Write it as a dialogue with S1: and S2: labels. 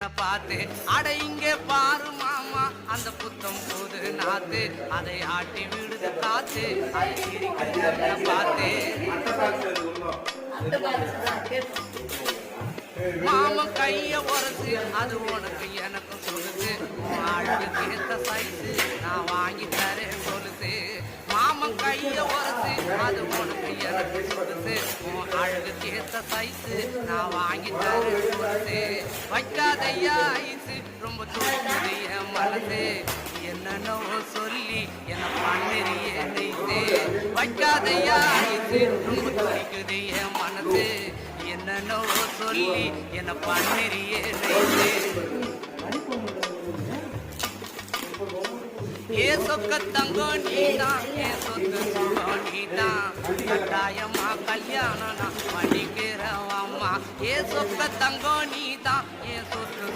S1: பார்த்து அட இங்கே பாரு மாமா அந்த புத்தம் போது நாத்து அதை ஆட்டி விடுது காத்து அதை சிரிக்கிறத பார்த்து மாமன் கைய உரசு அது உனக்கு எனக்கும் சொல்லுது அழகுக்கு ஏத்த சைஸு நான் வாங்கி தரேன் சொல்லுது மாமன் கைய உரசு அது உனக்கு எனக்கு சொல்லுது அழகுக்கு ஏத்த சைஸு நான் வாங்கி தரேன் சொல்லுது வைக்காதையா ஐசு ரொம்ப தூக்குது என் மனசு என்னன்னோ சொல்லி என்ன பண்ணறிய நெய்து வைக்காதையா ஐசு ரொம்ப துடிக்குது என் மனசு என்னன்னோ சொல்லி என்ன பண்ணறிய நெய்து ஏ சொக்க தங்கம் நீதான் ஏ சொத்து சுகம் நீதான் கட்டாயமா கல்யாணம் நான் பண்ணிக்கிறேன் அம்மா ஏ சொக்க தங்கம் நீதான் ஏ சொத்து